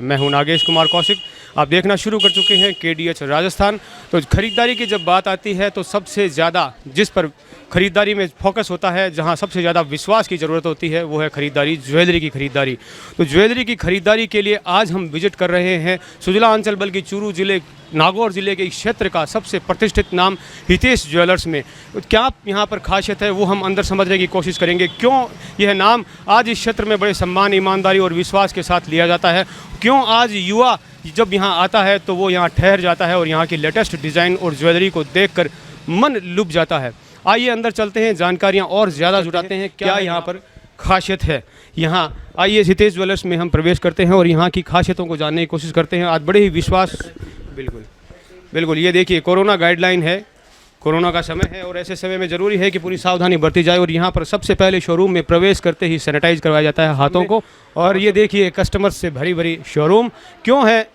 मैं हूं नागेश कुमार कौशिक। आप देखना शुरू कर चुके हैं KDH राजस्थान। तो ख़रीदारी की जब बात आती है तो सबसे ज़्यादा जिस पर ख़रीदारी में फोकस होता है, जहां सबसे ज़्यादा विश्वास की ज़रूरत होती है, वो है ख़रीदारी, ज्वेलरी की ख़रीदारी। तो ज्वेलरी की ख़रीदारी के लिए आज हम विजिट कर रहे हैं सुजला अंचल बल्कि चूरू ज़िले, नागौर ज़िले के इस क्षेत्र का सबसे प्रतिष्ठित नाम हितेश ज्वेलर्स में। तो क्या यहाँ पर खासियत है वो हम अंदर समझने की कोशिश करेंगे। क्यों यह नाम आज इस क्षेत्र में बड़े सम्मान, ईमानदारी और विश्वास के साथ लिया जाता है, क्यों आज युवा जब यहाँ आता है तो वो यहाँ ठहर जाता है और यहाँ की लेटेस्ट डिज़ाइन और ज्वेलरी को देखकर मन लुभ जाता है। आइए अंदर चलते हैं, जानकारियाँ और ज़्यादा जुटाते हैं क्या यहाँ पर खासियत है। यहाँ आइए हितेश ज्वेलर्स में हम प्रवेश करते हैं और यहाँ की खासियतों को जानने की कोशिश करते हैं। आज बड़े ही विश्वास, बिल्कुल बिल्कुल, ये देखिए कोरोना गाइडलाइन है, कोरोना का समय है और ऐसे समय में ज़रूरी है कि पूरी सावधानी बरती जाए। और यहाँ पर सबसे पहले शोरूम में प्रवेश करते ही सैनिटाइज करवाया जाता है हाथों को। और ये देखिए कस्टमर से भरी भरी शोरूम। क्यों है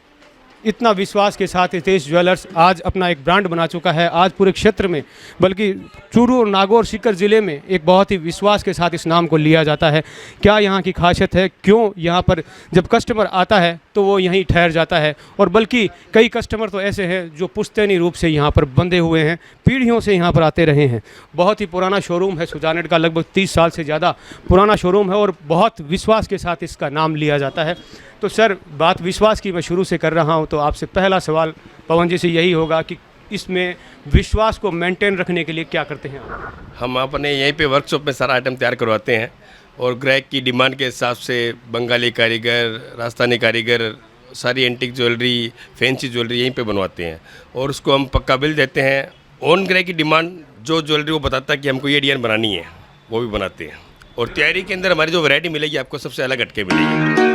इतना विश्वास के साथ हितेश ज्वेलर्स आज अपना एक ब्रांड बना चुका है। आज पूरे क्षेत्र में बल्कि चूरू और नागौर सीकर ज़िले में एक बहुत ही विश्वास के साथ इस नाम को लिया जाता है। क्या यहाँ की खासियत है, क्यों यहाँ पर जब कस्टमर आता है तो वो यहीं ठहर जाता है। और बल्कि कई कस्टमर तो ऐसे हैं जो पुश्तैनी रूप से यहाँ पर बंधे हुए हैं, पीढ़ियों से यहाँ पर आते रहे हैं। बहुत ही पुराना शोरूम है सुजानेट का, लगभग 30 साल से ज़्यादा पुराना शोरूम है और बहुत विश्वास के साथ इसका नाम लिया जाता है। तो सर, बात विश्वास की मैं शुरू से कर रहा हूं, तो आपसे पहला सवाल पवन जी से यही होगा कि इसमें विश्वास को मेंटेन रखने के लिए क्या करते हैं आप? हम अपने यहीं पे वर्कशॉप में सारा आइटम तैयार करवाते हैं और ग्राहक की डिमांड के हिसाब से बंगाली कारीगर, राजस्थानी कारीगर, सारी एंटीक ज्वेलरी, फैंसी ज्वेलरी यहीं पे बनवाते हैं और उसको हम पक्का बिल देते हैं। ऑन ग्राहक की डिमांड जो ज्वेलरी वो बताता है कि हमको ये डिज़ाइन बनानी है, वो भी बनाते हैं। और तैयारी के अंदर हमारी जो वैरायटी मिलेगी आपको सबसे अलग हटके मिलेगी।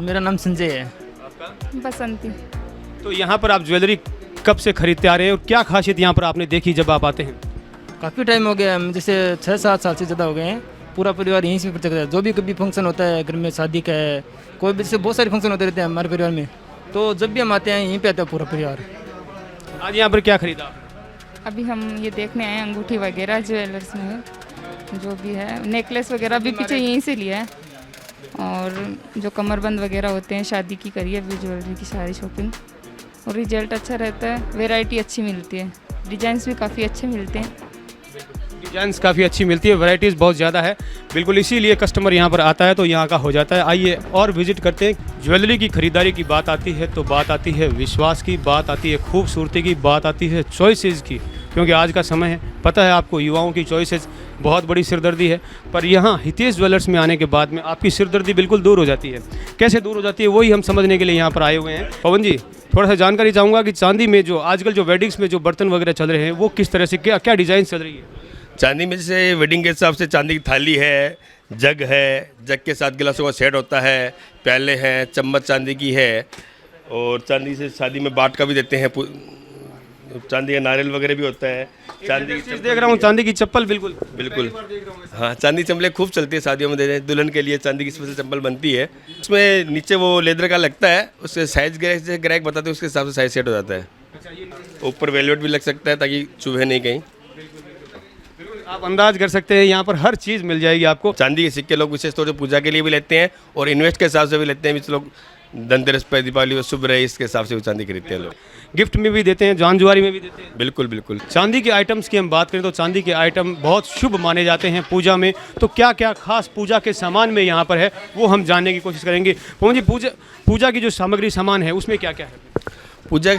मेरा नाम संजय है। बसंती। तो यहाँ पर आप ज्वेलरी कब से खरीदते आ रहे हैं और क्या खासियत यहाँ पर आपने देखी जब आप आते हैं? काफ़ी टाइम हो गया, जैसे 6-7 साल से ज़्यादा हो गए हैं। पूरा परिवार यहीं से पड़ता है। जो भी कभी फंक्शन होता है घर में, शादी का है, कोई भी, जैसे बहुत सारे फंक्शन होते रहते हैं हमारे परिवार में, तो जब भी हम आते हैं यहीं पे आता है पूरा परिवार। आज यहाँ पर क्या खरीदा? अभी हम ये देखने आए अंगूठी वगैरह ज्वेलर्स में, जो भी है नेकलेस वगैरह भी पीछे यहीं से लिया है। और जो कमरबंद वगैरह होते हैं, शादी की करी है अभी ज्वेलरी की सारी शॉपिंग। और रिजल्ट अच्छा रहता है, वैरायटी अच्छी मिलती है, डिजाइन्स भी काफ़ी अच्छे मिलते हैं। डिजाइन्स काफ़ी अच्छी मिलती है, वैराइटीज़ बहुत ज़्यादा है, बिल्कुल इसीलिए कस्टमर यहाँ पर आता है तो यहाँ का हो जाता है। आइए और विजिट करते हैं। ज्वेलरी की खरीदारी की बात आती है तो बात आती है विश्वास की, बात आती है खूबसूरती की, बात आती है चॉइसेस की। क्योंकि आज का समय है, पता है आपको, युवाओं की चॉइसेस बहुत बड़ी सिरदर्दी है। पर यहाँ हितेश ज्वेलर्स में आने के बाद में आपकी सिरदर्दी बिल्कुल दूर हो जाती है। कैसे दूर हो जाती है वही हम समझने के लिए यहाँ पर आए हुए हैं। पवन जी, थोड़ा सा जानकारी चाहूँगा कि चांदी में जो आजकल जो वेडिंग्स में जो बर्तन वगैरह चल रहे हैं वो किस तरह से, क्या क्या डिज़ाइन चल रही है? चांदी में जैसे वेडिंग के हिसाब से चांदी की थाली है, जग है, जग के साथ गिलासों का सेट होता है, प्याले हैं, चम्मच चांदी की है और चांदी से शादी में बाट का भी देते हैं, चांदी का नारियल वगैरह भी होता है। चांदी की देख रहा हूँ, चांदी की चप्पल, बिल्कुल बिल्कुल, हाँ, चांदी चप्पलें खूब चलती है शादियों में, देते हैं दुल्हन के लिए चांदी की स्पेशल चप्पल बनती है। उसमें नीचे वो लेदर का लगता है, उसके साइज ग्राहक बताते हैं, उसके हिसाब से साइज सेट हो जाता है। ऊपर वेलवेट भी लग सकता है ताकि चुभे नहीं कहीं। आप अंदाज कर सकते हैं यहाँ पर हर चीज़ मिल जाएगी आपको। चांदी के सिक्के लोग विशेष तौर से पूजा के लिए भी लेते हैं और इन्वेस्ट के हिसाब से भी लेते हैं। कुछ लोग धनतेरस पर, दीपावली और शुभ रहे इसके हिसाब से वो चांदी खरीदते हैं लोग। गिफ्ट में भी देते हैं, जान जुआरी में भी देते हैं। बिल्कुल बिल्कुल। चांदी के आइटम्स की हम बात करें तो चांदी के आइटम बहुत शुभ माने जाते हैं पूजा में। तो क्या क्या खास पूजा के सामान में यहाँ पर है वो हम जानने की कोशिश करेंगे। पवन जी, पूजा की जो सामग्री सामान है उसमें क्या क्या है? पूजा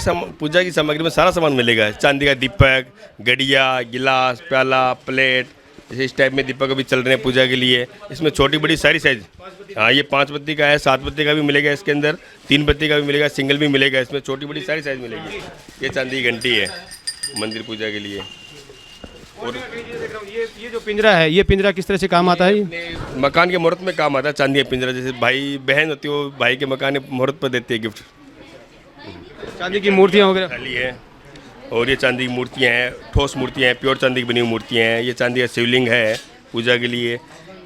की सामग्री में सारा सामान मिलेगा। चांदी का दीपक, गड़िया, गिलास, प्याला, प्लेट, जैसे इस टाइप में दीपक अभी चल रहे हैं पूजा के लिए। इसमें छोटी बड़ी सारी साइज, हाँ, ये 5 पत्ती का है, 7 पत्ती का भी मिलेगा इसके अंदर, 3 पत्ती का भी मिलेगा, सिंगल भी मिलेगा। इसमें छोटी बड़ी सारी साइज मिलेगी। ये चांदी की घंटी है मंदिर पूजा के लिए। और ये जो पिंजरा है, ये पिंजरा किस तरह से काम आता है? अपने मकान के मुहूर्त में काम आता है चांदी का पिंजरा। जैसे भाई बहन होती है वो भाई के मकान के मुहूर्त पर देती है गिफ्ट। चांदी की मूर्तियाँ वगैरह। थाली है और ये चांदी की मूर्तियाँ हैं, ठोस मूर्तियाँ हैं, प्योर चांदी की बनी हुई मूर्तियाँ हैं। ये चांदी का शिवलिंग है पूजा के लिए।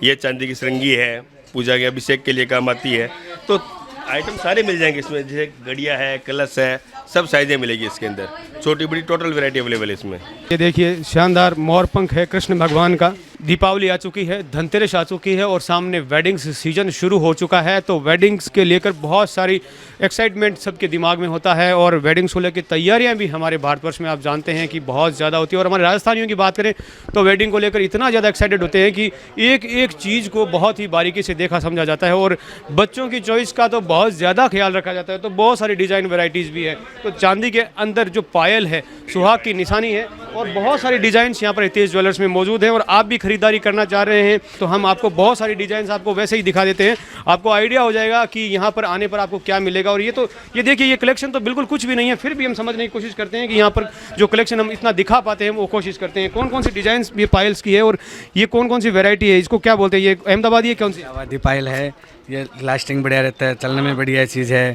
ये चांदी की श्रृंगी है, पूजा के अभिषेक के लिए काम आती है। तो आइटम सारे मिल जाएंगे इसमें, जैसे घड़िया है, कलश है, सब साइजें मिलेगी इसके अंदर। छोटी बड़ी टोटल वैरायटी अवेलेबल है इसमें। ये देखिए शानदार मोर पंख है कृष्ण भगवान का। दीपावली आ चुकी है, धनतेरस आ चुकी है और सामने वेडिंग्स सीजन शुरू हो चुका है। तो वेडिंग्स के लेकर बहुत सारी एक्साइटमेंट सबके दिमाग में होता है और वेडिंग्स को लेकर तैयारियां भी हमारे भारतवर्ष में आप जानते हैं कि बहुत ज़्यादा होती है। और हमारे राजस्थानियों की बात करें तो वेडिंग को लेकर इतना ज़्यादा एक्साइटेड होते हैं कि एक एक चीज़ को बहुत ही बारीकी से देखा समझा जाता है और बच्चों की चॉइस का तो बहुत ज़्यादा ख्याल रखा जाता है। तो बहुत सारी डिज़ाइन वेराइटीज़ भी है। तो चांदी के अंदर जो पायल है सुहाग की निशानी है और बहुत सारी डिज़ाइंस यहाँ पर हितेश ज्वेलर्स में मौजूद हैं। और आप भी खरीदारी करना चाह रहे हैं तो हम आपको बहुत सारी डिज़ाइंस आपको वैसे ही दिखा देते हैं, आपको आइडिया हो जाएगा कि यहाँ पर आने पर आपको क्या मिलेगा। और ये देखिए ये कलेक्शन तो बिल्कुल कुछ भी नहीं है, फिर भी हम समझने की कोशिश करते हैं कि यहाँ पर जो कलेक्शन हम इतना दिखा पाते हैं वो कोशिश करते हैं। कौन कौन सी डिज़ाइंस ये पायल्स की है और ये कौन कौन सी वेराइटी है, इसको क्या बोलते हैं? ये अहमदाबादी है, कौन सी? आबादी पायल है। ये लास्टिंग बढ़िया रहता है, चलने में बढ़िया चीज़ है।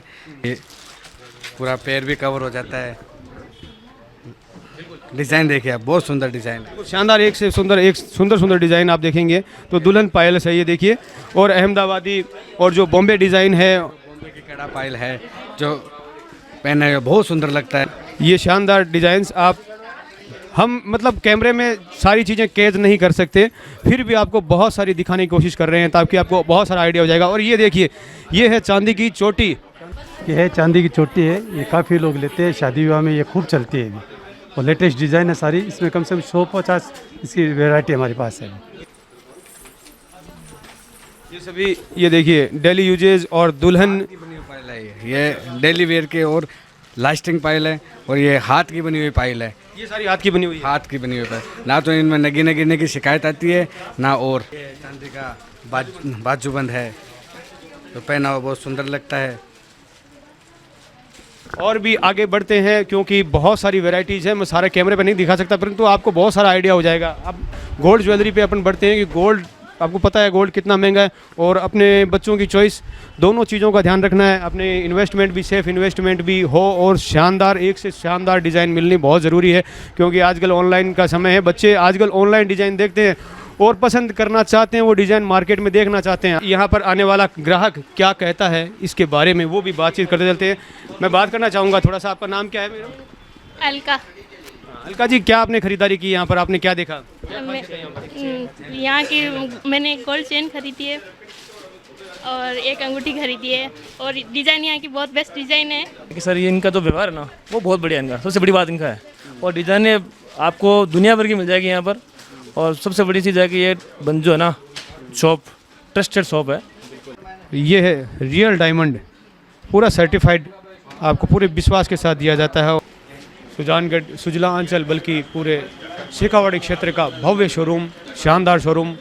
ये पूरा पैर भी कवर हो जाता है। डिज़ाइन देखिए आप, बहुत सुंदर डिज़ाइन है। शानदार, एक से सुंदर एक सुंदर डिज़ाइन आप देखेंगे तो दुल्हन पायल्स है ये देखिए। और अहमदाबादी और जो बॉम्बे डिज़ाइन है, बॉम्बे की कड़ा पायल है जो पहने हुए बहुत सुंदर लगता है। ये शानदार डिज़ाइंस आप हम मतलब कैमरे में सारी चीज़ें कैद नहीं कर सकते, फिर भी आपको बहुत सारी दिखाने की कोशिश कर रहे हैं ताकि आपको बहुत सारा आइडिया हो जाएगा। और ये देखिए ये है चांदी की चोटी। ये है चांदी की चोटी है, ये काफ़ी लोग लेते हैं शादी विवाह में, ये खूब चलती है अभी और लेटेस्ट डिज़ाइन है सारी। इसमें कम से कम 150 इसकी वैरायटी हमारे पास है। ये सभी ये देखिए डेली यूजेज और दुल्हन की बनी हुई पायल है। ये डेली वेयर के और लास्टिंग पायल है और ये हाथ की बनी हुई पायल है। ये सारी हाथ की बनी हुई है। हाथ की बनी हुई पायल, ना तो इनमें नगीने गिरने की शिकायत आती है ना। और ये चांदी का बाजूबंद है तो पहना हुआ बहुत सुंदर लगता है। और भी आगे बढ़ते हैं क्योंकि बहुत सारी वैरायटीज़ है, मैं सारे कैमरे पे नहीं दिखा सकता, परंतु आपको बहुत सारा आइडिया हो जाएगा। अब गोल्ड ज्वेलरी पे अपन बढ़ते हैं कि गोल्ड आपको पता है गोल्ड कितना महंगा है और अपने बच्चों की चॉइस दोनों चीज़ों का ध्यान रखना है। अपने इन्वेस्टमेंट भी सेफ इन्वेस्टमेंट भी हो और शानदार एक से शानदार डिज़ाइन मिलनी बहुत ज़रूरी है क्योंकि आजकल ऑनलाइन का समय है। बच्चे आजकल ऑनलाइन डिज़ाइन देखते हैं और पसंद करना चाहते हैं, वो डिज़ाइन मार्केट में देखना चाहते हैं। यहाँ पर आने वाला ग्राहक क्या कहता है इसके बारे में वो भी बातचीत करते चलते हैं। मैं बात करना चाहूँगा थोड़ा सा, आपका नाम क्या है मेरा? अलका। अलका जी, क्या आपने खरीदारी की यहाँ पर, आपने क्या देखा? यहाँ की मैंने एक गोल्ड चेन खरीदी है और एक अंगूठी खरीदी है और डिज़ाइन यहाँ की बहुत बेस्ट डिज़ाइन है। कि सर ये इनका जो व्यवहार है ना वो बहुत बढ़िया, इनका सबसे बड़ी बात इनका है। और डिज़ाइन आपको दुनिया भर की मिल जाएगी यहाँ पर। और सबसे बड़ी चीज़ है कि ये बंद जो है ना शॉप ट्रस्टेड शॉप है। ये है रियल डायमंड, पूरा सर्टिफाइड, आपको पूरे विश्वास के साथ दिया जाता है। सुजानगढ़ सुजला अंचल बल्कि पूरे शेखावाड़ी क्षेत्र का भव्य शोरूम, शानदार शोरूम,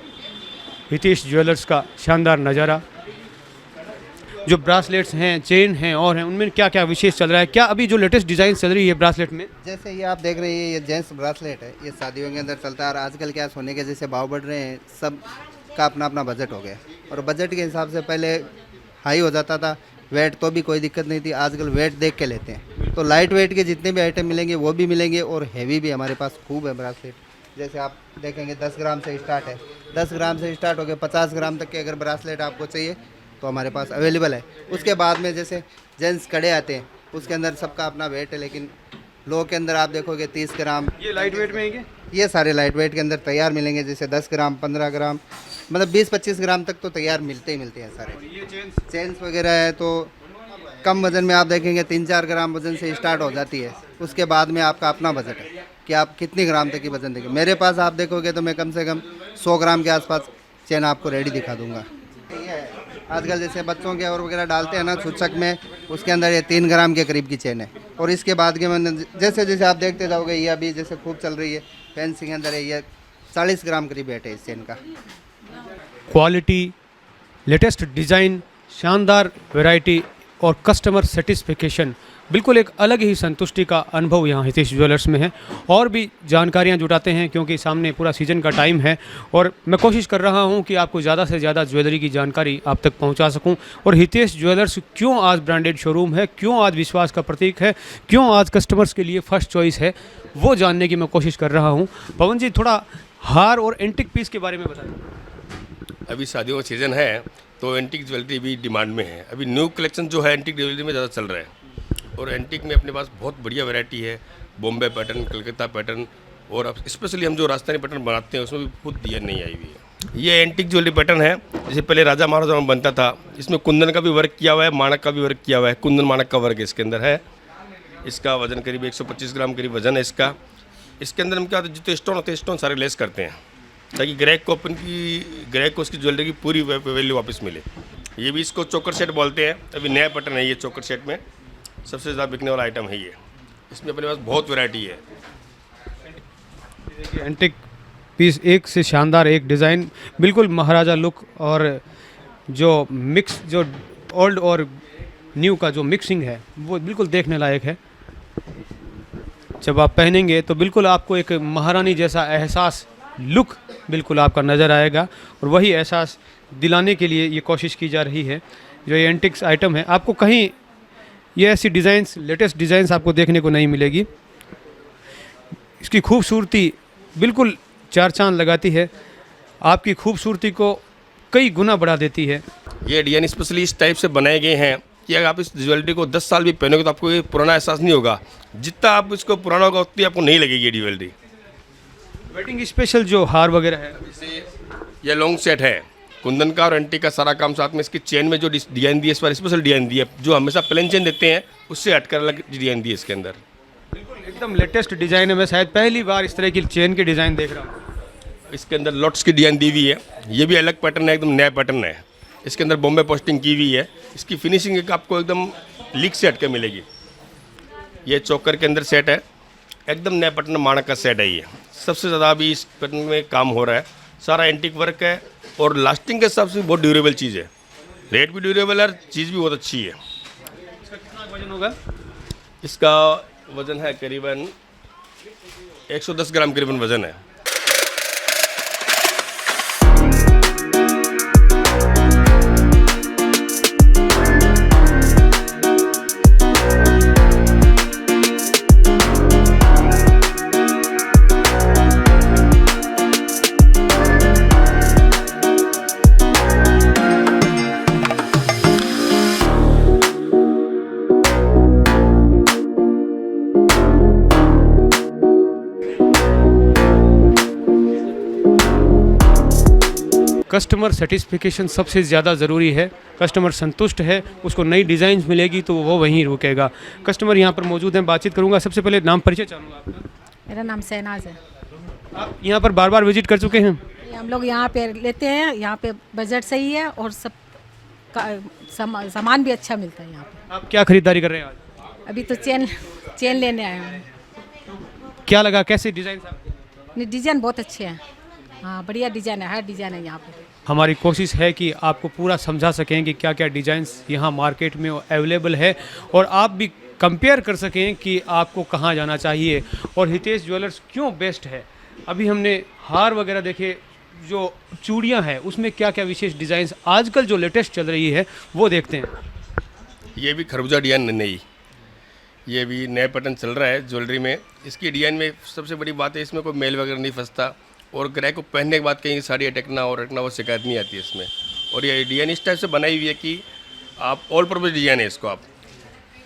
हितेश ज्वेलर्स का शानदार नज़ारा। जो ब्रासलेट्स हैं, चेन हैं और हैं, उनमें क्या क्या विशेष चल रहा है? क्या अभी जो लेटेस्ट डिज़ाइन चल रही है ब्रासलेट में? जैसे ये आप देख रहे हैं ये जेंट्स ब्रासलेट है, ये शादियों के अंदर चलता है। और आजकल क्या सोने के जैसे भाव बढ़ रहे हैं, सब का अपना अपना बजट हो गया और बजट के हिसाब से पहले हाई हो जाता था वेट तो भी कोई दिक्कत नहीं थी, आजकल वेट देख के लेते हैं। तो लाइट वेट के जितने भी आइटम मिलेंगे वो भी मिलेंगे और हैवी भी हमारे पास खूब है ब्रासलेट। जैसे आप देखेंगे 10 ग्राम से स्टार्ट है, 10 ग्राम से स्टार्ट हो गए 50 ग्राम तक के अगर ब्रासलेट आपको चाहिए तो हमारे पास अवेलेबल है। उसके बाद में जैसे जेंट्स कड़े आते हैं उसके अंदर सबका अपना वेट है, लेकिन लो के अंदर आप देखोगे 30 ग्राम। ये लाइट वेट में है? ये सारे लाइट वेट के अंदर तैयार मिलेंगे, जैसे 10 ग्राम 15 ग्राम मतलब 20-25 ग्राम तक तो तैयार मिलते ही मिलते हैं सारे। ये चेन्स वगैरह है तो कम वजन में आप देखेंगे 3-4 ग्राम वजन से स्टार्ट हो जाती है। उसके बाद में आपका अपना बजट है कि आप कितनी ग्राम तक की वजन देंगे। मेरे पास आप देखोगे तो मैं कम से कम 100 ग्राम के आसपास चेन आपको रेडी दिखा दूंगा। आजकल जैसे बच्चों के और वगैरह डालते हैं ना सूचक में, उसके अंदर ये 3 ग्राम के करीब की चेन है। और इसके बाद के मैंने जैसे जैसे आप देखते जाओगे ये अभी जैसे खूब चल रही है फैंसी के अंदर है, ये 40 ग्राम करीब वेट है इस चेन का। क्वालिटी, लेटेस्ट डिज़ाइन, शानदार वैरायटी और कस्टमर सेटिस्फिकेशन बिल्कुल एक अलग ही संतुष्टि का अनुभव यहाँ हितेश ज्वेलर्स में है। और भी जानकारियाँ जुटाते हैं क्योंकि सामने पूरा सीजन का टाइम है और मैं कोशिश कर रहा हूँ कि आपको ज़्यादा से ज़्यादा ज्वेलरी की जानकारी आप तक पहुँचा सकूँ। और हितेश ज्वेलर्स क्यों आज ब्रांडेड शोरूम है, क्यों आज विश्वास का प्रतीक है, क्यों आज कस्टमर्स के लिए फर्स्ट चॉइस है, वो जानने की मैं कोशिश कर रहा हूँ। पवन जी, थोड़ा हार और एंटिक पीस के बारे में बताएं। अभी शादियों का सीज़न है तो एंटिक ज्वेलरी भी डिमांड में है। अभी न्यू कलेक्शन जो है एंटिक ज्वेलरी में ज़्यादा चल रहा है और एंटिक में अपने पास बहुत बढ़िया वैरायटी है। बॉम्बे पैटर्न, कलकत्ता पैटर्न और अब स्पेशली हम जो राजस्थानी पैटर्न बनाते हैं उसमें भी खुद डिजाइन नहीं आई हुई है। ये एंटिक ज्वेलरी पैटर्न है, जैसे पहले राजा महाराजा में बनता था। इसमें कुंदन का भी वर्क किया हुआ है, माणक का भी वर्क किया हुआ है। कुंदन माणक का वर्क इसके अंदर है। इसका वजन करीब 125 ग्राम करीब वजन है इसका। इसके अंदर हम क्या होता है, जितने स्टोन होते हैं स्टोन सारे लेस करते हैं ताकि ग्राहक को उसकी ज्वेलरी की पूरी वैल्यू वापस मिले। ये भी इसको चोकर सेट बोलते हैं। अभी नया पैटर्न है ये चोकर सेट में सबसे ज़्यादा बिकने वाला आइटम है ये। इसमें अपने पास बहुत वैरायटी है। एंटिक पीस एक से शानदार एक डिज़ाइन, बिल्कुल महाराजा लुक और जो मिक्स जो ओल्ड और न्यू का जो मिक्सिंग है वो बिल्कुल देखने लायक है। जब आप पहनेंगे तो बिल्कुल आपको एक महारानी जैसा एहसास, लुक बिल्कुल आपका नज़र आएगा और वही एहसास दिलाने के लिए ये कोशिश की जा रही है। जो ये एंटिक्स आइटम है, आपको कहीं ये ऐसी डिज़ाइंस, लेटेस्ट डिज़ाइंस आपको देखने को नहीं मिलेगी। इसकी खूबसूरती बिल्कुल चार चांद लगाती है, आपकी खूबसूरती को कई गुना बढ़ा देती है। ये डिजाइन स्पेशली इस टाइप से बनाए गए हैं कि अगर आप इस ज्वेलरी को 10 साल भी पहनोगे तो आपको ये पुराना एहसास नहीं होगा। जितना आप इसको पुराना होगा उतनी आपको नहीं लगेगी ये ज्वेलरी। वेडिंग स्पेशल जो हार वगैरह है, ये लॉन्ग सेट है कुंदन का और एंटिक का सारा काम साथ में। इसकी चेन में जो डिजाइन दी है इस बार स्पेशल डिजाइन दी है, जो हमेशा प्लेन चेन देते हैं उससे हटकर अलग डिजाइन दी है इसके अंदर। बिल्कुल एकदम लेटेस्ट डिज़ाइन है। मैं शायद पहली बार इस तरह की चेन की डिज़ाइन देख रहा हूँ। इसके अंदर लॉट्स की डिजाइन दी हुई है। ये भी अलग पैटर्न है, एकदम नया पैटर्न है। इसके अंदर बॉम्बे पोस्टिंग की हुई है। इसकी फिनिशिंग आपको एकदम लीक से हटकर मिलेगी। ये चोकर के अंदर सेट है, एकदम नया पैटर्न माणक का सेट है। ये सबसे ज़्यादा अभी इस पैटर्न में काम हो रहा है। सारा एंटिक वर्क है और लास्टिंग के हिसाब से बहुत ड्यूरेबल चीज़ है। रेट भी ड्यूरेबल है, चीज़ भी बहुत अच्छी है। इसका कितना वजन होगा? इसका वज़न है करीबन 110 ग्राम करीबन वज़न है। कस्टमर सेटिस्फिकेशन सबसे ज़्यादा ज़रूरी है। कस्टमर संतुष्ट है, उसको नई डिज़ाइन मिलेगी तो वो वहीं रुकेगा। कस्टमर यहाँ पर मौजूद हैं, बातचीत करूँगा। सबसे पहले नाम परिचय चाहूँगा आपका। मेरा नाम शहनाज है। आप यहाँ पर बार बार विजिट कर चुके हैं? हम लोग यहाँ पे लेते हैं, यहाँ पे बजट सही है और सब का सामान भी अच्छा मिलता है यहाँ पे। आप क्या खरीदारी कर रहे हैं आज? अभी तो चेन लेने आए हैं। क्या लगा, कैसे डिज़ाइन? डिज़ाइन बहुत अच्छे हैं, हाँ बढ़िया डिज़ाइन है, हर डिज़ाइन है यहाँ पे। हमारी कोशिश है कि आपको पूरा समझा सकें कि क्या क्या डिज़ाइंस यहाँ मार्केट में अवेलेबल है और आप भी कंपेयर कर सकें कि आपको कहाँ जाना चाहिए और हितेश ज्वेलर्स क्यों बेस्ट है। अभी हमने हार वगैरह देखे, जो चूड़ियाँ हैं उसमें क्या क्या विशेष डिज़ाइंस आजकल जो लेटेस्ट चल रही है वो देखते हैं। ये भी खरबूजा डिजाइन नई, ये भी नया पैटर्न चल रहा है ज्वेलरी में। इसकी डिजाइन में सबसे बड़ी बात है इसमें कोई मेल वगैरह नहीं फंसता और ग्राहक को पहनने के बाद कहीं साड़ी अटकना और रखना वो शिकायत नहीं आती है इसमें। और ये डिजाइन इस टाइप से बनाई हुई है कि आप ऑल पर्पज डिजाइन है, इसको आप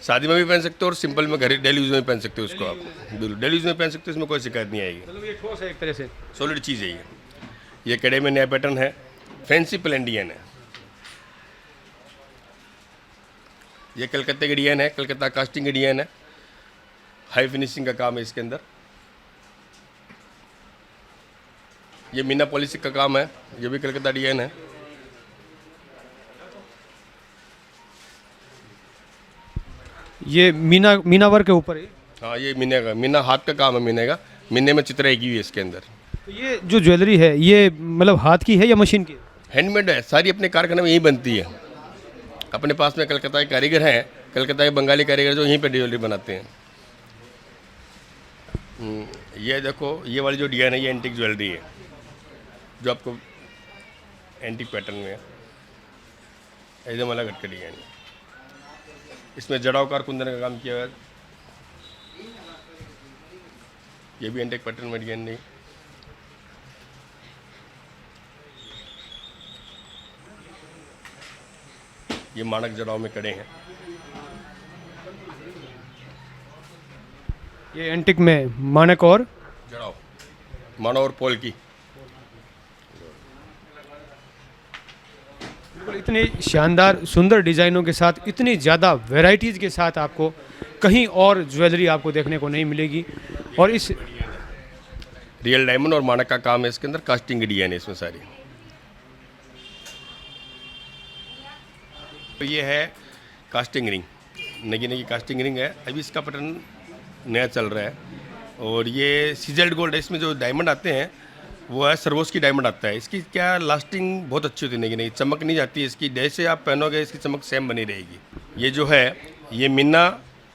शादी में भी पहन सकते हो और सिंपल में घर डेली यूज में पहन सकते हो। इसको आप बिल्कुल डेली यूज में पहन सकते हो, इसमें कोई शिकायत नहीं आएगी। मतलब ये ठोस है एक तरह से, सॉलिड चीज़ है ये कड़े में नया पैटर्न है, फैंसी प्लेन डिजाइन है। ये कलकत्ते की डिजाइन है, कलकत्ता कास्टिंग की डिजाइन है, हाई फिनिशिंग का काम है इसके अंदर। ये मीना पॉलिसी का काम है, ये भी कलकत्ता डिजाइन है। ये मीना वर्क के ऊपर है। हाँ ये मीना का, मीना हाथ का काम है मीने का, मीने में चित्राई की हुई है इसके अंदर। तो ये जो ज्वेलरी है ये मतलब हाथ की है या मशीन की? हैंडमेड है, सारी अपने कारखाने में यही बनती है। अपने पास में कलकत्ता के कारीगर हैं, कलकत्ता के बंगाली कारीगर जो यहीं पे ज्वेलरी बनाते हैं। ये देखो, ये वाली जो डिजाइन है ये एंटिक ज्वेलरी है, जो आपको एंटिक पैटर्न में है, एकदम अलग हटके डिजाइन है। इसमें जड़ावकार कुंदन का काम किया हुआ है। ये भी एंटिक पैटर्न में डिजाइन नहीं। ये मानक जड़ाव में कड़े हैं। ये एंटिक में मानक और जड़ाव, मानव और पोल की। बिल्कुल इतने शानदार सुंदर डिज़ाइनों के साथ, इतनी ज़्यादा वैरायटीज़ के साथ आपको कहीं और ज्वेलरी आपको देखने को नहीं मिलेगी। और इस रियल डायमंड और मानक का काम है इसके अंदर, कास्टिंग की डिजाइन है इसमें सारी। तो ये है कास्टिंग रिंग, नगी नगी कास्टिंग रिंग है। अभी इसका पैटर्न नया चल रहा है। और ये सीजल्ड गोल्ड है, इसमें जो डायमंड आते हैं वो है सरवोस की डायमंड आता है। इसकी क्या लास्टिंग बहुत अच्छी होती है, नगी नगी चमक नहीं जाती है इसकी, जैसे आप पहनोगे इसकी चमक सेम बनी रहेगी। ये जो है ये मिन्ना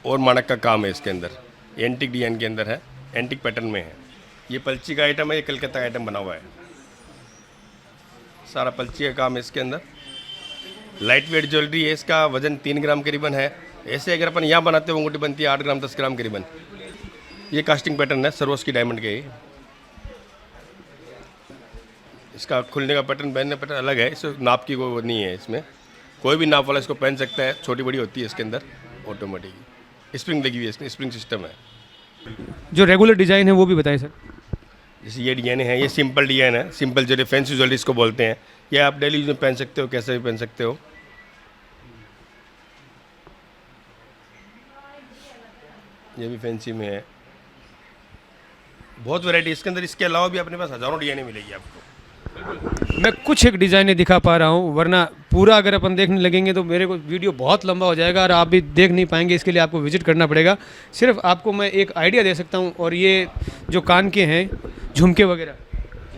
और मानक का काम है इसके अंदर, एंटिक डिजाइन के अंदर है, एंटिक पैटर्न में है। ये पलची का आइटम है, ये कलकत्ता का आइटम बना हुआ है, सारा पलची का काम है इसके अंदर। लाइट वेट ज्वेलरी है, इसका वजन 3 ग्राम करीबन है। ऐसे अगर अपन यहाँ बनाते हो अंगूठी बनती है 8 ग्राम 10 ग्राम करीबन। ये कास्टिंग पैटर्न है सरवोस की डायमंड के। इसका खुलने का पैटर्न, पहनने पैटर्न अलग है, इस नाप की कोई नहीं है इसमें, कोई भी नाप वाला इसको पहन सकता है। छोटी बड़ी होती है इसके अंदर, ऑटोमेटिक स्प्रिंग लगी हुई है इसमें, स्प्रिंग सिस्टम है। जो रेगुलर डिज़ाइन है वो भी बताएं सर। जैसे ये डिजाइन है, ये सिंपल डिजाइन है, सिंपल ज्वेलरी, फैंसी ज्वेलरी इसको बोलते हैं। ये आप डेली यूज में पहन सकते हो, कैसे भी पहन सकते हो। ये भी फैंसी में है, बहुत वैरायटी इसके अंदर। इसके अलावा भी अपने पास हज़ारों डिजाइनें मिलेगी आपको। मैं कुछ एक डिज़ाइनें दिखा पा रहा हूँ, वरना पूरा अगर अपन देखने लगेंगे तो मेरे को वीडियो बहुत लंबा हो जाएगा और आप भी देख नहीं पाएंगे। इसके लिए आपको विजिट करना पड़ेगा। सिर्फ आपको मैं एक आइडिया दे सकता हूँ। और ये जो कान के हैं झुमके वगैरह,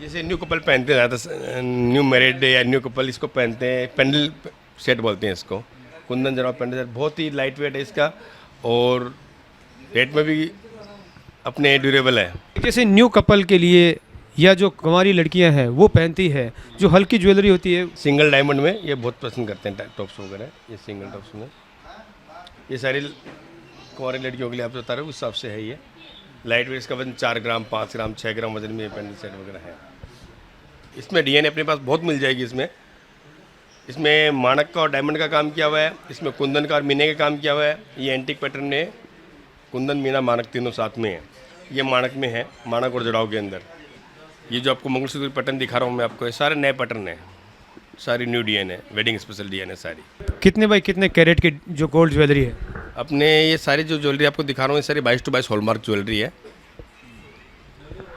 जैसे न्यू कपल पहनते हैं ज़्यादा, न्यू मैरिड या न्यू कपल इसको पहनते हैं, पेंडल सेट बोलते हैं इसको, कुंदन जड़ाव पेंडल सेट। बहुत ही लाइट वेट है इसका और रेट में भी अपने ड्यूरेबल है। जैसे न्यू कपल के लिए या जो कुंवारी लड़कियां हैं वो पहनती है, जो हल्की ज्वेलरी होती है, सिंगल डायमंड में ये बहुत पसंद करते हैं टॉप्स वगैरह। ये सिंगल टॉप्स में ये सारी कुंवारी लड़कियों के लिए आप बता रहे हो, उस हिसाब से है। ये लाइट वेट, इसका वजन 4 ग्राम 5 ग्राम 6 ग्राम वजन में ये पेंडल सेट वगैरह है। इसमें डिजाइन अपने पास बहुत मिल जाएगी। इसमें मानक का और डायमंड का काम किया हुआ है, इसमें कुंदन का और मीने का काम किया हुआ है। ये एंटिक पैटर्न में कुंदन मीना मानक तीनों साथ में है। ये मानक में है, मानक और जड़ाव के अंदर। ये जो आपको मंगलसूत्र पैटर्न दिखा रहा हूँ मैं आपको, ये सारे नए पैटर्न है, सारी न्यू डिजाइन है, वेडिंग स्पेशल डिजाइन है सारी। कितने बाई कितने कैरेट की जो गोल्ड ज्वेलरी है? अपने ये सारी जो ज्वेलरी आपको दिखा रहा हूँ ये सारी 22 to 22 हॉलमार्क ज्वेलरी है।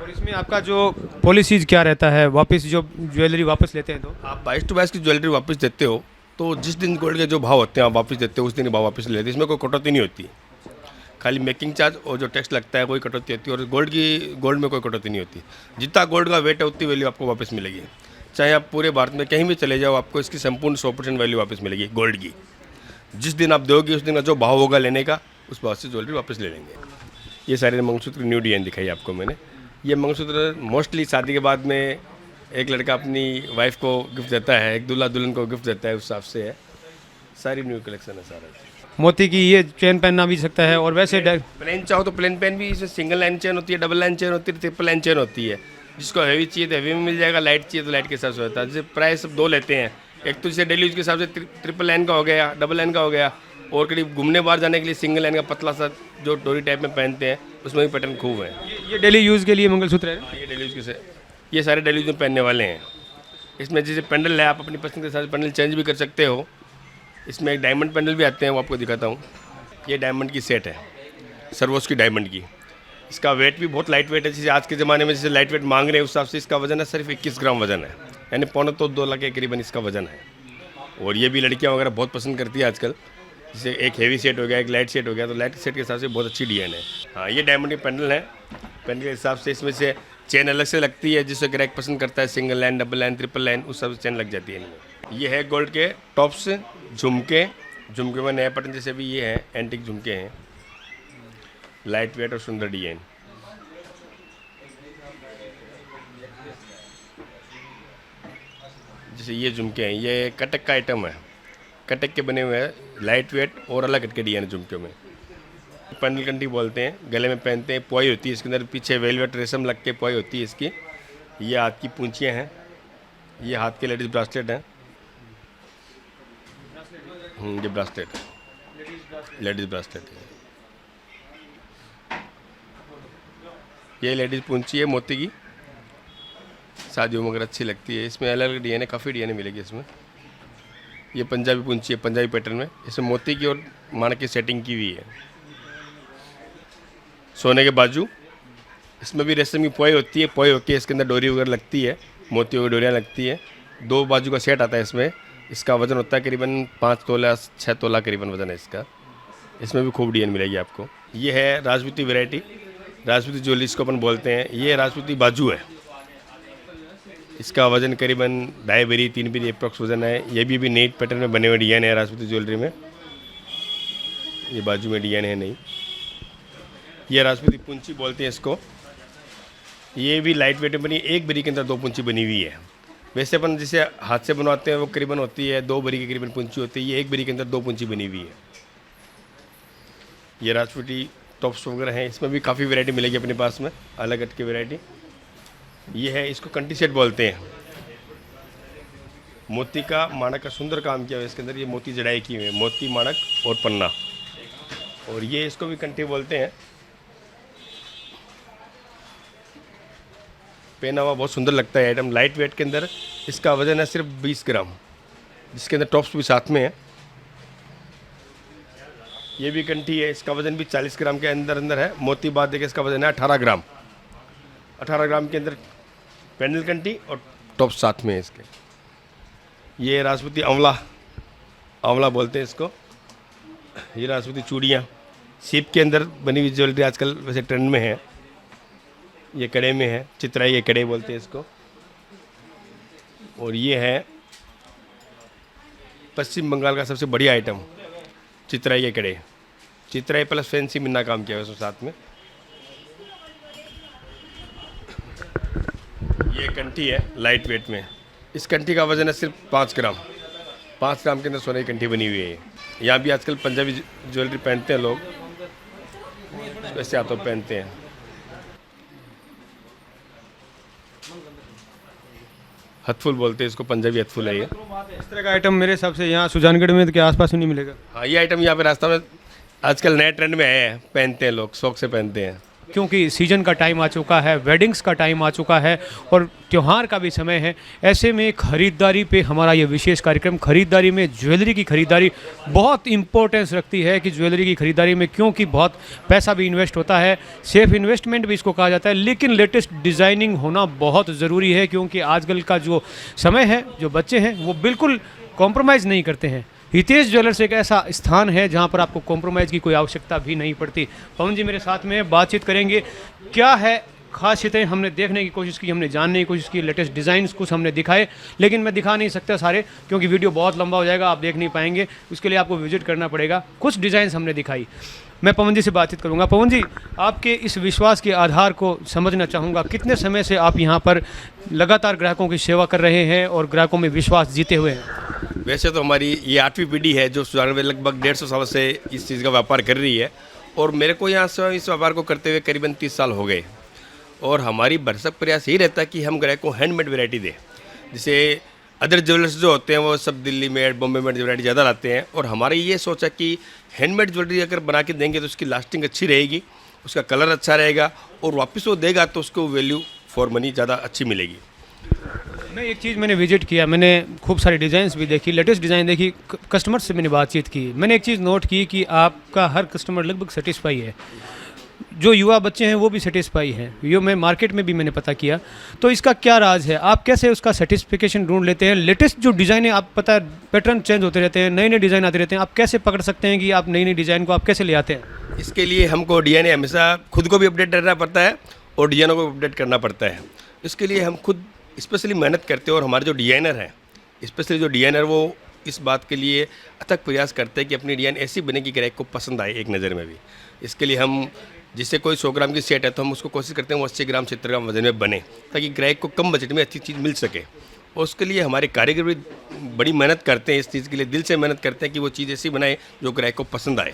और इसमें आपका जो पॉलिसीज क्या रहता है, वापस जो ज्वेलरी वापस लेते हैं तो आप 22 to 22 की ज्वेलरी वापस देते हो तो जिस दिन गोल्ड के जो भाव होते हैं आप वापस देते हो, उस दिन भाव वापस ले लेते हैं। इसमें कोई कटौती नहीं होती, खाली मेकिंग चार्ज और जो टैक्स लगता है कोई कटौती होती है। और गोल्ड में कोई कटौती नहीं होती। जितना गोल्ड का वेट है उतनी वैल्यू आपको वापस मिलेगी। चाहे आप पूरे भारत में कहीं भी चले जाओ, आपको इसकी संपूर्ण 100% वैल्यू वापस मिलेगी गोल्ड की। जिस दिन आप दोगे उस दिन का जो भाव होगा लेने का, उस भाव से ज्वेलरी वापस ले लेंगे। ये सारे मंगलसूत्र न्यू डिजाइन दिखाई आपको मैंने। ये मंगलसूत्र मोस्टली शादी के बाद में एक लड़का अपनी वाइफ को गिफ्ट देता है, एक दूल्हा दुल्हन को गिफ्ट देता है, उस हिसाब से है। सारी न्यू कलेक्शन है सारा। मोती की ये चेन पहनना भी सकता है। और वैसे प्लेन चाहो तो प्लेन पेन भी, इसमें सिंगल लाइन चेन होती है, डबल लाइन चेन होती है, ट्रिपल लाइन चेन होती है। जिसको हैवी चाहिए तो हैवी में मिल जाएगा, लाइट चाहिए तो लाइट के हिसाब से होता है। जैसे प्राइस सब 2 लेते हैं, एक तो जैसे डेली यूज के हिसाब से ट्रिपल लाइन का हो गया, डबल लाइन का हो गया, और करीब घूमने बाहर जाने के लिए सिंगल लाइन का पतला सा जो डोरी टाइप में पहनते हैं, उसमें भी पैटर्न खूब है। ये डेली यूज़ के लिए मंगलसूत्र है। ये डेली यूज के, ये सारे डेली यूज में पहनने वाले हैं। इसमें जैसे पेंडल है, आप अपनी पसंद के साथ पेंडल चेंज भी कर सकते हो। इसमें एक डायमंड पेंडल भी आते हैं, वो आपको दिखाता हूँ। ये डायमंड की सेट है, सरवोस की डायमंड की। इसका वेट भी बहुत लाइट वेट है। जैसे आज के ज़माने में जैसे लाइट वेट मांग रहे हैं उस हिसाब से इसका वजन है सिर्फ 21 ग्राम वजन है, यानी 1.25-2 लाख के करीबन इसका वजन है। और ये भी लड़कियां वगैरह बहुत पसंद करती है आजकल। जैसे एक हेवी सेट हो गया, एक लाइट सेट हो गया, तो लाइट सेट के हिसाब से बहुत अच्छी डिजाइन है। हाँ, ये डायमंड के पेंडल है। पेंडल के हिसाब से इसमें से चेन अलग से लगती है, जिससे ग्राहक पसंद करता है, single line, double line, triple line, उस हिसाब से चेन लग जाती है इनमें। ये है गोल्ड के टॉप्स, झुमके। झुमके में नया पैटर्न जैसे भी ये है, एंटिक झुमके हैं, लाइट वेट और सुंदर डिजाइन। जैसे ये झुमके हैं, ये कटक का आइटम है, कटक के बने हुए हैं, लाइट वेट और अलग हट के डिजाइन है झुमके में। पैनल कंठी बोलते हैं, गले में पहनते हैं, पुआई होती है इसके अंदर, पीछे वेलवेट रेशम लग के पुआई होती है इसकी। ये हाथ की पूंछियाँ हैं, ये हाथ के लेडीज ब्रासलेट हैं। ये ब्रासलेट, लेडीज ब्रासलेट है। ये लेडीज पूंछी है मोती की, शादियों में अगर अच्छी लगती है। इसमें अलग अलग डिजाइन है, काफ़ी डिजाइन मिलेगी इसमें। ये पंजाबी पूंछी है, पंजाबी पैटर्न में, इसमें मोती की और माणक की सेटिंग की हुई है। सोने के बाजू, इसमें भी रेशम की पुआई होती है, पुआई होती है, इसके अंदर डोरी वगैरह लगती है, मोतियों की डोरियाँ लगती है। 2 बाजू का सेट आता है इसमें। इसका वज़न होता है करीबन 5 तोला 6 तोला करीबन वज़न है इसका। इसमें भी खूब डिजाइन मिलेगी आपको। ये है राजपूती वैरायटी, राजपूती ज्वेलरी इसको अपन बोलते हैं। ये राजपूती बाजू है, इसका वज़न करीबन 2.5 बेरी 3 बेरी अप्रॉक्स वज़न है। ये भी नेट पैटर्न में बने हुए डिजाइन है राजपूती ज्वेलरी में। ये बाजू में डिजाइन है नहीं। ये राजपूती पूंछी बोलते हैं इसको। ये भी लाइट वेट में बनी, 1 बेरी के अंदर 2 पूंछी बनी हुई है। वैसे अपन जिसे हाथ से बनवाते हैं वो करीबन होती है 2 बेरी की करीबन पूंछी होती है। ये 1 बेरी के अंदर 2 पूंछी बनी हुई है। ये राजपूती टॉप्स वगैरह हैं, इसमें भी काफ़ी वैरायटी मिलेगी अपने पास में, अलग हट की वैरायटी। ये है, इसको कंटी सेट बोलते हैं। मोती का माणक का सुंदर काम किया हुआ है इसके अंदर। ये मोती जड़ाई की हुई है, मोती माणक और पन्ना। और ये इसको भी कंठी बोलते हैं। पहना हुआ बहुत सुंदर लगता है आइटम, लाइट वेट के अंदर। इसका वजन है सिर्फ 20 ग्राम, जिसके अंदर टॉप्स भी साथ में है। ये भी कंठी है, इसका वजन भी 40 ग्राम के अंदर है। मोती बाद देखिए इसका वजन है 18 ग्राम। 18 ग्राम के अंदर पैनल कंठी और टॉप साथ में है इसके। ये राजपूती आंवला बोलते हैं इसको। ये राजपूती चूड़ियाँ, सीप के अंदर बनी हुई ज्वेलरी आजकल वैसे ट्रेंड में है। ये कड़े में है, चित्राई के कड़े बोलते हैं इसको। और ये है पश्चिम बंगाल का सबसे बढ़िया आइटम, चित्राई के कड़े। चित्राई प्लस फैंसी मिन्ना काम किया है उसमें साथ में। ये कंठी है लाइट वेट में। इस कंठी का वजन है सिर्फ 5 ग्राम। 5 ग्राम के अंदर सोने की कंठी बनी हुई है। यहाँ भी आजकल पंजाबी ज्वेलरी पहनते हैं लोग, वैसे हाथों पहनते हैं। हथफुल बोलते हैं इसको, पंजाबी हथफुल है ये। इस तरह का आइटम मेरे हिसाब से यहाँ सुजानगढ़ में के आसपास ही नहीं मिलेगा। हाँ, ये आइटम यहाँ पे रास्ता में आजकल नए ट्रेंड में आए हैं, पहनते हैं लोग, शौक से पहनते हैं। क्योंकि सीजन का टाइम आ चुका है, वेडिंग्स का टाइम आ चुका है और त्यौहार का भी समय है। ऐसे में खरीदारी पे हमारा ये विशेष कार्यक्रम, खरीदारी में ज्वेलरी की खरीदारी बहुत इंपॉर्टेंस रखती है कि ज्वेलरी की खरीदारी में, क्योंकि बहुत पैसा भी इन्वेस्ट होता है, सेफ इन्वेस्टमेंट भी इसको कहा जाता है। लेकिन लेटेस्ट डिज़ाइनिंग होना बहुत ज़रूरी है, क्योंकि आजकल का जो समय है, जो बच्चे हैं वो बिल्कुल कॉम्प्रोमाइज़ नहीं करते हैं। हितेश ज्वेलर्स एक ऐसा स्थान है जहां पर आपको कॉम्प्रोमाइज़ की कोई आवश्यकता भी नहीं पड़ती। पवन जी मेरे साथ में बातचीत करेंगे, क्या है खासियतें हमने देखने की कोशिश की, हमने जानने की कोशिश की, लेटेस्ट डिज़ाइंस कुछ हमने दिखाए, लेकिन मैं दिखा नहीं सकता सारे, क्योंकि वीडियो बहुत लंबा हो जाएगा, आप देख नहीं पाएंगे। उसके लिए आपको विजिट करना पड़ेगा। कुछ डिज़ाइंस हमने दिखाई। मैं पवन जी से बातचीत करूंगा। पवन जी, आपके इस विश्वास के आधार को समझना चाहूँगा, कितने समय से आप यहाँ पर लगातार ग्राहकों की सेवा कर रहे हैं और ग्राहकों में विश्वास जीते हुए हैं? वैसे तो हमारी ये 8वीं पीढ़ी है जो सुजानगढ़ में लगभग 150 साल से इस चीज़ का व्यापार कर रही है। और मेरे को यहाँ से इस व्यापार को करते हुए करीबन 30 साल हो गए। और हमारी भरसक प्रयास यही रहता है कि हम ग्राहक को हैंडमेड वैरायटी दें। जैसे अदर ज्वेलर्स जो होते हैं वो सब दिल्ली में, बॉम्बे में वैरायटी ज़्यादा लाते हैं, और हमारी ये सोच है कि हैंडमेड ज्वेलरी अगर बना के देंगे तो उसकी लास्टिंग अच्छी रहेगी, उसका कलर अच्छा रहेगा, और वापस वो देगा तो उसको वैल्यू फॉर मनी ज़्यादा अच्छी मिलेगी। मैं एक चीज़ मैंने विजिट किया, मैंने खूब सारी डिज़ाइंस भी देखी, लेटेस्ट डिज़ाइन देखी, कस्टमर से मैंने बातचीत की। मैंने एक चीज़ नोट की कि आपका हर कस्टमर लगभग सेटिस्फाई है, जो युवा बच्चे हैं वो भी सेटिस्फाई हैं। ये मैं मार्केट में भी मैंने पता किया। तो इसका क्या राज है, आप कैसे उसका सेटिस्फिकेशन ढूंढ लेते हैं? लेटेस्ट जो डिज़ाइन है, आप पता है पैटर्न चेंज होते रहते हैं, नए नए डिज़ाइन आते रहते हैं, आप कैसे पकड़ सकते हैं कि आप नई नई डिज़ाइन को आप कैसे ले आते हैं? इसके लिए हमको डिजाइन हमेशा खुद को भी अपडेट करना पड़ता है और डिजाइनों को अपडेट करना पड़ता है। इसके लिए हम खुद स्पेशली मेहनत करते हैं, और हमारे जो डिज़ाइनर हैं स्पेशली जो डिजाइनर वो इस बात के लिए अथक प्रयास करते हैं कि अपनी डिजाइन ऐसी बने कि ग्राहक को पसंद आए एक नज़र में भी। इसके लिए हम जिससे कोई 100 ग्राम की सेट है तो हम उसको कोशिश करते हैं वो 80 ग्राम 70 ग्राम वजन में बने, ताकि ग्राहक को कम बजट में अच्छी चीज़ मिल सके। और उसके लिए हमारे कारीगर भी बड़ी मेहनत करते हैं, इस चीज़ के लिए दिल से मेहनत करते हैं कि वो चीज़ ऐसी बनाए जो ग्राहक को पसंद आए।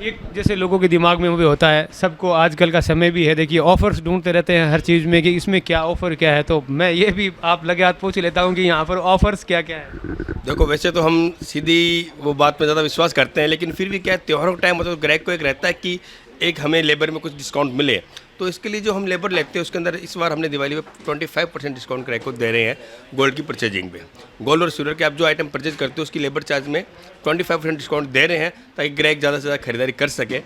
एक जैसे लोगों के दिमाग में भी होता है, सबको आजकल का समय भी है, देखिए ऑफर्स ढूंढते रहते हैं हर चीज़ में कि इसमें क्या ऑफ़र क्या है। तो मैं ये भी आप लगे हाथ पूछ लेता हूँ कि यहाँ पर ऑफर्स क्या क्या है। देखो वैसे तो हम सीधी वो बात में ज़्यादा विश्वास करते हैं, लेकिन फिर भी क्या है, त्योहारों का टाइम होता है तो ग्राहक को एक रहता है कि एक हमें लेबर में कुछ डिस्काउंट मिले। तो इसके लिए जो हम लेबर लेते हैं उसके अंदर इस बार हमने दिवाली पे 25% डिस्काउंट ग्राहक को दे रहे हैं गोल्ड की परचेजिंग पे। गोल्ड और सिल्वर के आप जो आइटम परचेज करते हो उसकी लेबर चार्ज में 25% डिस्काउंट दे रहे हैं, ताकि ग्राहक ज़्यादा से ज़्यादा खरीदारी कर सके।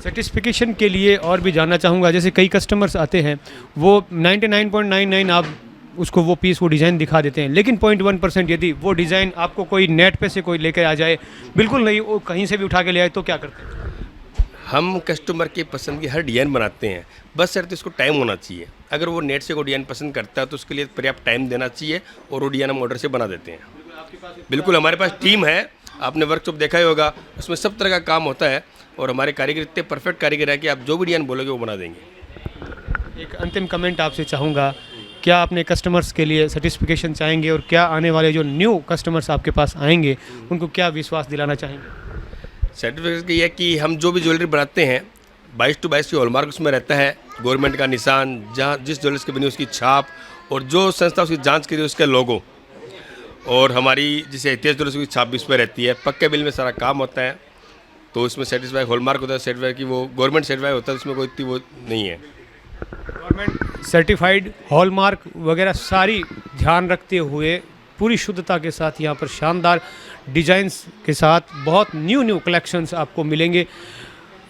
सर्टिफिकेशन के लिए और भी जानना चाहूँगा, जैसे कई कस्टमर्स आते हैं वो 99.99 आप उसको वो पीस वो डिज़ाइन दिखा देते हैं, लेकिन 0.1% यदि वो डिज़ाइन आपको कोई नेट पे से कोई लेकर आ जाए, बिल्कुल नहीं वो कहीं से भी उठा के ले आए, तो क्या करते हैं? हम कस्टमर की पसंद की हर डिज़ाइन बनाते हैं, बस शर्त इसको टाइम होना चाहिए। अगर वो नेट से कोई डिज़ाइन पसंद करता है तो उसके लिए पर्याप्त टाइम देना चाहिए और वो डिज़ाइन हम ऑर्डर से बना देते हैं। बिल्कुल हमारे पास टीम है, आपने वर्कशॉप देखा ही होगा, उसमें सब तरह का काम होता है और हमारे कारीगर इतने परफेक्ट कारीगर हैं कि आप जो भी डिज़ाइन बोलोगे वो बना देंगे। एक अंतिम कमेंट आपसे चाहूँगा, क्या अपने कस्टमर्स के लिए सर्टिफिकेशन चाहेंगे और क्या आने वाले जो न्यू कस्टमर्स आपके पास आएंगे उनको क्या विश्वास दिलाना चाहेंगे? सर्टिफिकेट ये है कि हम जो भी ज्वेलरी बनाते हैं 22x22 की हॉलमार्क उसमें रहता है, गवर्नमेंट का निशान, जहाँ जिस ज्वेलर्स की बनी उसकी छाप और जो संस्था उसकी जांच करी उसका लोगो, और हमारी जैसे इतिहास ज्वेलर्स की छाप भी उसमें रहती है। पक्के बिल में सारा काम होता है, तो इसमें सेटिस्फाई हॉलमार्क होता है, सर्टिफाई की वो गवर्नमेंट सर्टिफाई होता है, उसमें कोई इतनी वो नहीं है। गवर्नमेंट सर्टिफाइड हॉलमार्क वगैरह सारी ध्यान रखते हुए पूरी शुद्धता के साथ यहाँ पर शानदार डिज़ाइंस के साथ बहुत न्यू कलेक्शंस आपको मिलेंगे।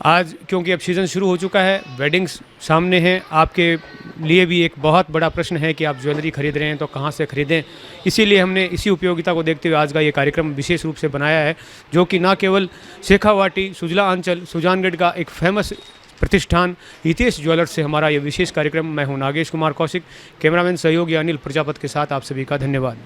आज क्योंकि अब सीज़न शुरू हो चुका है, वेडिंग्स सामने हैं, आपके लिए भी एक बहुत बड़ा प्रश्न है कि आप ज्वेलरी खरीद रहे हैं तो कहाँ से खरीदें। इसीलिए हमने इसी उपयोगिता को देखते हुए आज का ये कार्यक्रम विशेष रूप से बनाया है, जो कि न केवल शेखावाटी सुजला अंचल सुजानगढ़ का एक फेमस प्रतिष्ठान हितेश ज्वेलर्स से हमारा ये विशेष कार्यक्रम। मैं हूँ नागेश कुमार कौशिक, कैमरामैन सहयोगी अनिल प्रजापत के साथ आप सभी का धन्यवाद।